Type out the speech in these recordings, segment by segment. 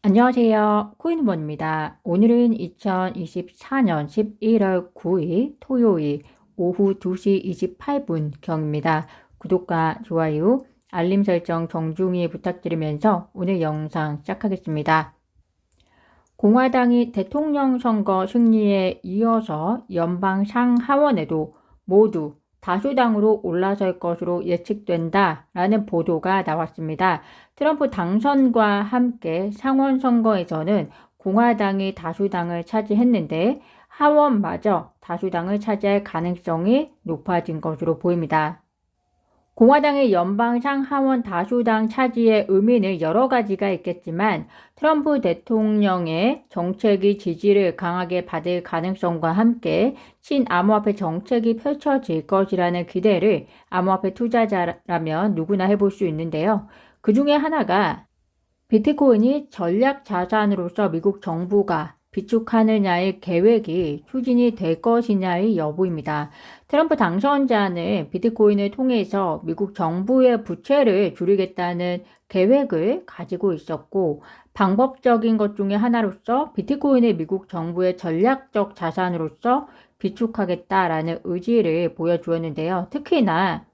안녕하세요. 코인원입니다. 오늘은 2024년 11월 9일 토요일 오후 2시 28분경입니다. 구독과 좋아요, 알림 설정 정중히 부탁드리면서 오늘 영상 시작하겠습니다. 공화당이 대통령 선거 승리에 이어서 연방 상하원에도 모두 다수당으로 올라설 것으로 예측된다라는 보도가 나왔습니다. 트럼프 당선과 함께 상원 선거에서는 공화당이 다수당을 차지했는데 하원마저 다수당을 차지할 가능성이 높아진 것으로 보입니다. 공화당의 연방 상하원 다수당 차지의 의미는 여러 가지가 있겠지만 트럼프 대통령의 정책이 지지를 강하게 받을 가능성과 함께 친암호화폐 정책이 펼쳐질 것이라는 기대를 암호화폐 투자자라면 누구나 해볼 수 있는데요. 그 중에 하나가 비트코인이 전략 자산으로서 미국 정부가 비축하느냐의 계획이 추진이 될 것이냐의 여부입니다. 트럼프 당선자는 비트코인을 통해서 미국 정부의 부채를 줄이겠다는 계획을 가지고 있었고, 방법적인 것 중에 하나로서 비트코인을 미국 정부의 전략적 자산으로서 비축하겠다라는 의지를 보여주었는데요. 특히나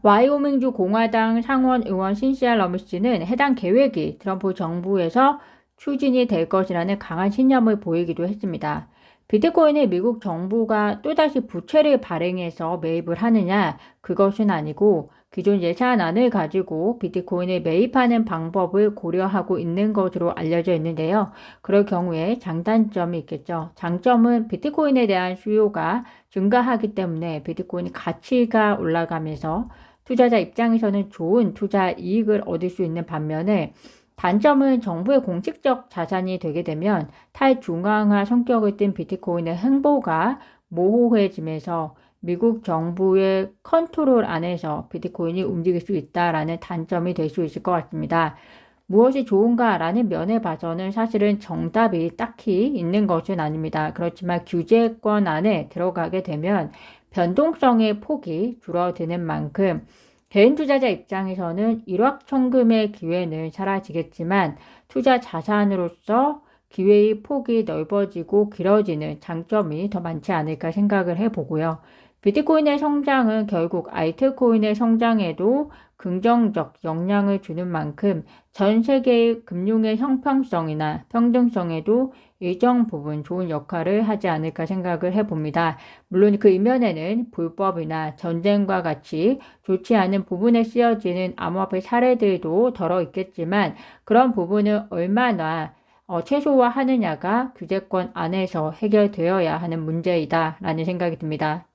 와이오밍주 공화당 상원 의원 신시아 러미스는 해당 계획이 트럼프 정부에서 추진이 될 것이라는 강한 신념을 보이기도 했습니다. 비트코인을 미국 정부가 또다시 부채를 발행해서 매입을 하느냐, 그것은 아니고 기존 예산안을 가지고 비트코인을 매입하는 방법을 고려하고 있는 것으로 알려져 있는데요. 그럴 경우에 장단점이 있겠죠. 장점은 비트코인에 대한 수요가 증가하기 때문에 비트코인 가치가 올라가면서 투자자 입장에서는 좋은 투자 이익을 얻을 수 있는 반면에 단점은 정부의 공식적 자산이 되게 되면 탈중앙화 성격을 띤 비트코인의 행보가 모호해지면서 미국 정부의 컨트롤 안에서 비트코인이 움직일 수 있다라는 단점이 될 수 있을 것 같습니다. 무엇이 좋은가라는 면에 봐서는 사실은 정답이 딱히 있는 것은 아닙니다. 그렇지만 규제권 안에 들어가게 되면 변동성의 폭이 줄어드는 만큼 개인 투자자 입장에서는 일확천금의 기회는 사라지겠지만 투자 자산으로서 기회의 폭이 넓어지고 길어지는 장점이 더 많지 않을까 생각을 해보고요. 비트코인의 성장은 결국 알트코인의 성장에도 긍정적 영향을 주는 만큼 전 세계의 금융의 형평성이나 평등성에도 일정 부분 좋은 역할을 하지 않을까 생각을 해봅니다. 물론 그 이면에는 불법이나 전쟁과 같이 좋지 않은 부분에 쓰여지는 암호화폐 사례들도 덜어 있겠지만 그런 부분을 얼마나 최소화하느냐가 규제권 안에서 해결되어야 하는 문제이다라는 생각이 듭니다.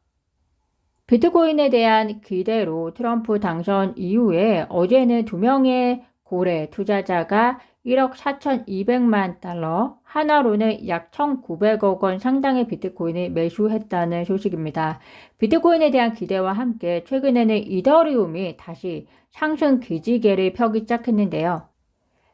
비트코인에 대한 기대로 트럼프 당선 이후에 어제는 2명의 고래 투자자가 1억 4,200만 달러, 하나로는 약 1,900억 원 상당의 비트코인을 매수했다는 소식입니다. 비트코인에 대한 기대와 함께 최근에는 이더리움이 다시 상승 기지개를 펴기 시작했는데요.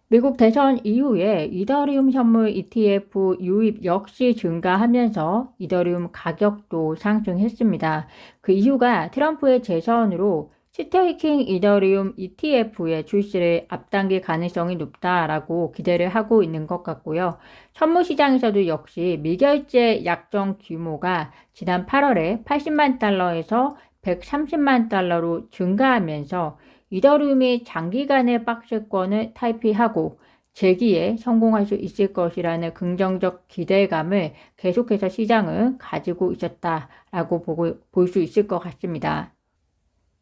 미국 대선 이후에 이더리움 선물 ETF 유입 역시 증가하면서 이더리움 가격도 상승했습니다. 그 이유가 트럼프의 재선으로 스테이킹 이더리움 ETF의 출시를 앞당길 가능성이 높다라고 기대를 하고 있는 것 같고요. 선물 시장에서도 역시 미결제 약정 규모가 지난 8월에 80만 달러에서 130만 달러로 증가하면서 이더리움이 장기간의 박스권을 탈피하고 재기에 성공할 수 있을 것이라는 긍정적 기대감을 계속해서 시장은 가지고 있었다라고 볼 수 있을 것 같습니다.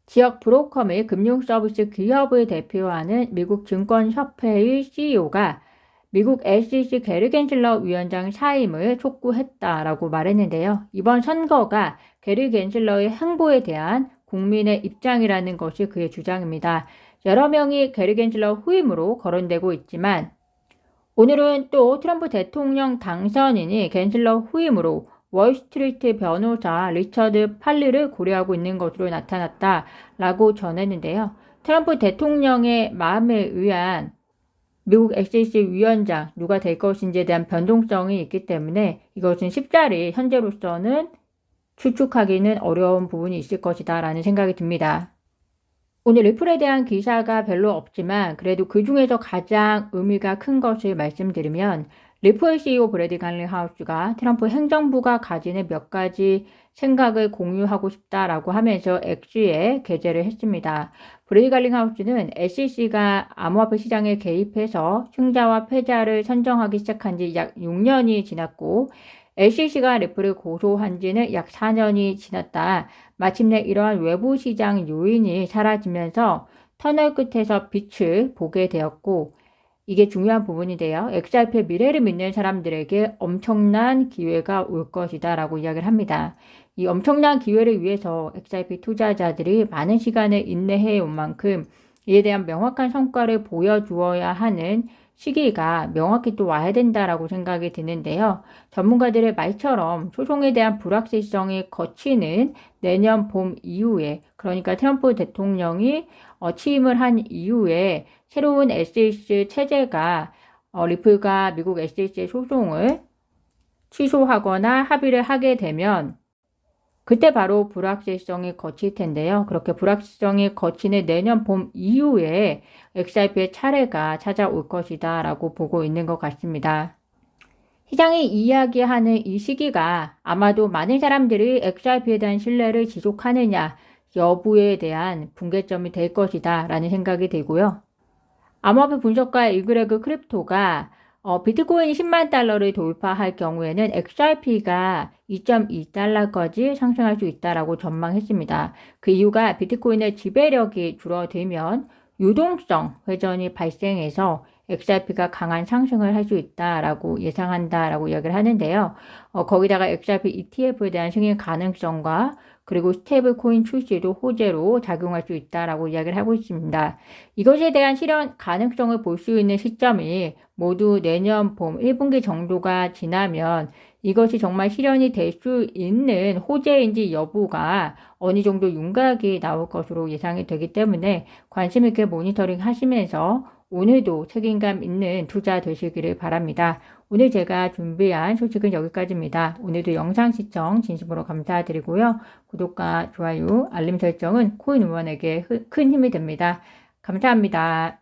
지역 브로커 및 금융 서비스 기업을 대표하는 미국 증권협회의 CEO가 미국 SEC 게리 겐슬러 위원장 사임을 촉구했다라고 말했는데요. 이번 선거가 게리 겐슬러의 행보에 대한 국민의 입장이라는 것이 그의 주장입니다. 여러 명이 게리 겐슬러 후임으로 거론되고 있지만 오늘은 또 트럼프 대통령 당선인이 겐슬러 후임으로 월스트리트 변호사 리처드 팔리를 고려하고 있는 것으로 나타났다라고 전했는데요. 트럼프 대통령의 마음에 의한 미국 SEC 위원장 누가 될 것인지에 대한 변동성이 있기 때문에 이것은 쉽사리 현재로서는 추측하기는 어려운 부분이 있을 것이다 라는 생각이 듭니다. 오늘 리플에 대한 기사가 별로 없지만 그래도 그 중에서 가장 의미가 큰 것을 말씀드리면 리플 CEO 브래디 갈링하우스가 트럼프 행정부가 가지는 몇 가지 생각을 공유하고 싶다라고 하면서 X에 게재를 했습니다. 브래디 갈링하우스는 SEC가 암호화폐 시장에 개입해서 승자와 패자를 선정하기 시작한 지 약 6년이 지났고 SEC가 리플을 고소한 지는 약 4년이 지났다. 마침내 이러한 외부 시장 요인이 사라지면서 터널 끝에서 빛을 보게 되었고 이게 중요한 부분인데요. XRP의 미래를 믿는 사람들에게 엄청난 기회가 올 것이다 라고 이야기를 합니다. 이 엄청난 기회를 위해서 XRP 투자자들이 많은 시간을 인내해 온 만큼 이에 대한 명확한 성과를 보여주어야 하는 시기가 명확히 또 와야 된다라고 생각이 드는데요. 전문가들의 말처럼 소송에 대한 불확실성이 거치는 내년 봄 이후에, 그러니까 트럼프 대통령이 취임을 한 이후에 새로운 SEC 체제가 리플과 미국 SEC의 소송을 취소하거나 합의를 하게 되면 그때 바로 불확실성이 거칠 텐데요. 그렇게 불확실성이 거치는 내년 봄 이후에 XRP의 차례가 찾아올 것이다 라고 보고 있는 것 같습니다. 시장이 이야기하는 이 시기가 아마도 많은 사람들이 XRP에 대한 신뢰를 지속하느냐 여부에 대한 분개점이 될 것이다 라는 생각이 들고요. 암호화폐 분석가 이그레그 크립토가 비트코인이 10만 달러를 돌파할 경우에는 XRP가 2.2달러까지 상승할 수 있다라고 전망했습니다. 그 이유가 비트코인의 지배력이 줄어들면 유동성 회전이 발생해서 XRP가 강한 상승을 할 수 있다라고 예상한다라고 이야기를 하는데요. 거기다가 XRP ETF에 대한 승인 가능성과 그리고 스테이블 코인 출시도 호재로 작용할 수 있다라고 이야기를 하고 있습니다. 이것에 대한 실현 가능성을 볼 수 있는 시점이 모두 내년 봄 1분기 정도가 지나면 이것이 정말 실현이 될 수 있는 호재인지 여부가 어느 정도 윤곽이 나올 것으로 예상이 되기 때문에 관심 있게 모니터링 하시면서 오늘도 책임감 있는 투자 되시기를 바랍니다. 오늘 제가 준비한 소식은 여기까지입니다. 오늘도 영상 시청 진심으로 감사드리고요. 구독과 좋아요, 알림 설정은 코인 응원에게 큰 힘이 됩니다. 감사합니다.